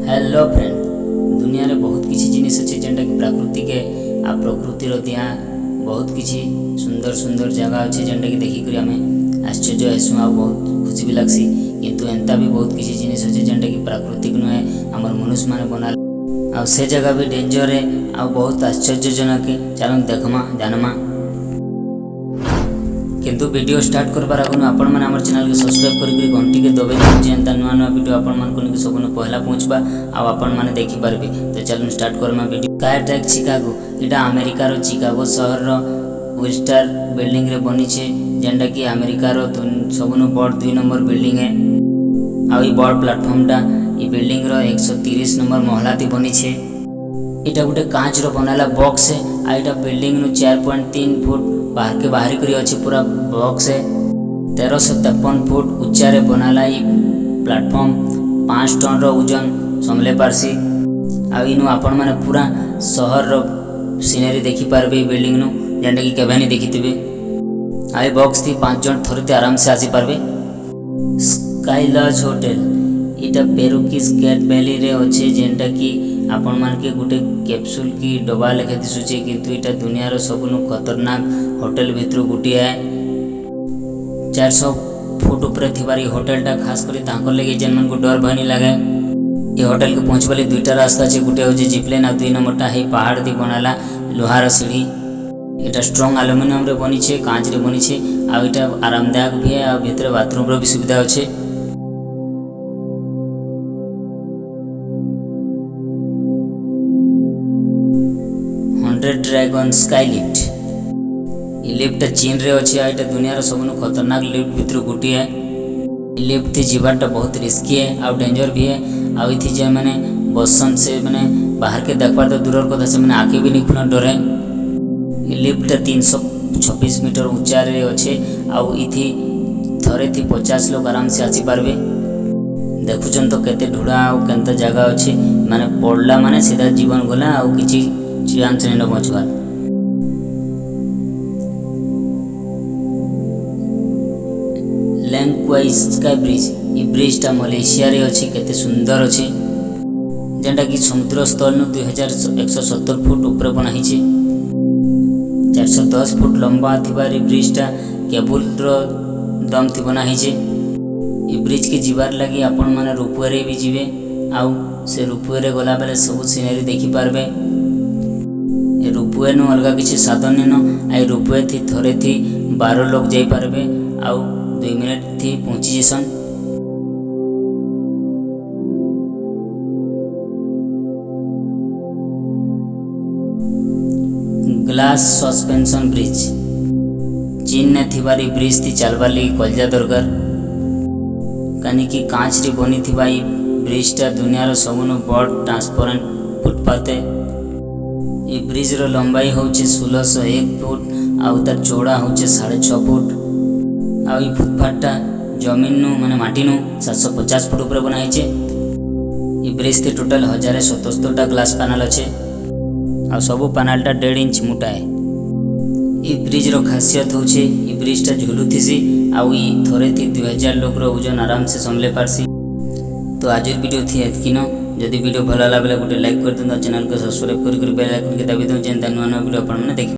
Hello friend, दुनिया रे बहुत किसी जिनिस अच्छे जेनटा कि प्राकृतिक आ प्रकृतिर दिया बहुत किसी सुंदर सुंदर जगह अच्छे जेनटा कि देखिक आम आश्चर्य हेसु आ बहुत खुशी भी लगसी। किंतु एंता भी बहुत किसी जिनिस अच्छे जेनटा कि प्राकृतिक नुहे आमर मनुष्य माने बना आ से जगह भी डेंजर है आ बहुत आश्चर्यजनक है। चलो देखमा जानमा। किंतु वीडियो स्टार्ट करबार आगु आपण मैंने आम चैनल के सब्सक्राइब करके घंटी के दबाई दिए एंता नुआ नुआ वीडियो आपण मन सब पहला पहुँचवा आपण मैंने देखी पारे। तो चलो स्टार्ट करमा वीडियो। स्काईट्रैक चिकागो यहाँ अमेरिकार चिकागो सहर विस्टार बिल्डिंग रे बनी छे जेनटा कि अमेरिकार सबुन बड़ 2 नंबर बिल्डिंग है। आ बड़ प्लाटफर्मटा ये बिल्डिंग रो 130 नंबर महला ती बनी छे। इटा गोटे कांच रो बनाला बॉक्स है। आ इटा बिल्डिंग नु 4.3 फुट बाहर के बाहरी करी अच्छे पूरा बॉक्स है। 1353 फुट उच्चा रे बनाला ये प्लाटफॉर्म 5 टन रो वजन संभले पारसी। आ इनु आपण माने पूरा शहर रो सीनरी देखि पारबे बिल्डिंग नु जेंटा कि केबे नहीं देखिथिबे। आ ये बॉक्स थी 5 जन थरते आराम से आसी पारबे। स्काई लॉज होटल इटा पेरुकिस गेट वैली रे अच्छे जेंटा कि आपण मान के गोटे कैप्सूल की डबा लेखे दिशुचे। किंतु इटा दुनिया रो सबुनु खतरनाक होटल भितर गोटे है। 400 फुट ऊपर थिबारी होटलटा खास करी तांकर लगे जेन मन को डर भय नहीं लगे। ये होटल के पहुँचबाली 2टा रास्ता छे। गोटे हो जिपलाइन आ 2 नंबरटा है पहाड़ दी बनाला लोहार सीढ़ी। इटा स्ट्रॉन्ग एल्युमिनियम रे बनी छे, कांच रे बनी छे। आ इटा आरामदायक भी है। आ भीतर बाथरूम रो भी सुविधा अच्छे। ड्रैगन स्काई लिफ्ट ये लिफ्ट चीन रे अच्छे। यहाँ दुनिया रो सबुन खतरनाक लिफ्ट भितर गोटे है। ये लिफ्ट थी जीवाटा बहुत रिस्की है आ डेंजर भी है। आउ थी जे मैंने बसन से मैंने बाहर के देखबार तो दूर कथा से मैंने आँखें भी नहीं खुना डरे। ये लिफ्ट 326 मीटर ऊंचा रे अच्छे। आउ इथि थरे थी 50 लोग आराम से आसी पारबे। देखुचन तो केते ढुड़ा आउ केनता जगह अच्छे माने पड़ला माने सीधा जीवन गला आउ किछि चांस नहीं पहुँचवार। लैंगक्वाई स्काई ब्रिज ये ब्रिजटा मलेशिया रे अच्छी केते सुंदर अच्छे जेनटा कि समुद्र स्थल नु 2170 फुट ऊपर बना ही 410 फुट लंबा थिबार ब्रिजटा केबल रो दम थी बना ही। ये ब्रिज के जीवार लगी आपण माने रोपवे रे भी जीवे आउ से रोपवे रे गला बेले सब सीनरी देखि पारबे। रोपवे नु अलगा किसी साधन न आई रोपवे थी थरे थी 12 लोग जाई पारबे आउ 2 मिनट थी पहुंची जेसन। ग्लास सस्पेंशन ब्रिज चीन ने थिबारी ब्रिज थी चलबार लगी कलजा दरकार कानी कि कांच रे बनी थिबा ई ब्रिजटा दुनिया रो सबुनु बड़ ट्रांसपेरेंट फुटपाथ है। ये ब्रिज रो लंबाई होचे 1601 फुट आउ तार चौड़ा होचे 6.5 फुट। आउ ये फुटपाथटा जमीन नु माने माटी नु 750 फुट ऊपर बना छे। ये ब्रिज ते टोटल 1077टा ग्लास पैनल अच्छे आ सब पैनलटा 1.5 इंच मोटा है। ये ब्रिज रो खासियत होचे ये ब्रिजटा झुलुथिसी आउ ये थरे थी 2000 लोग रो वजन आराम से संभले पारसी। तो आज वीडियो थी एतकिनो। जदि वीडियो भल लगा गोटे लाइक कर दिखाँ चैनल को सब्सक्राइब कर बेल आइकन के दाबी दूँ जेनता नुआ नुआ वीडियो अपन मैंने देखी।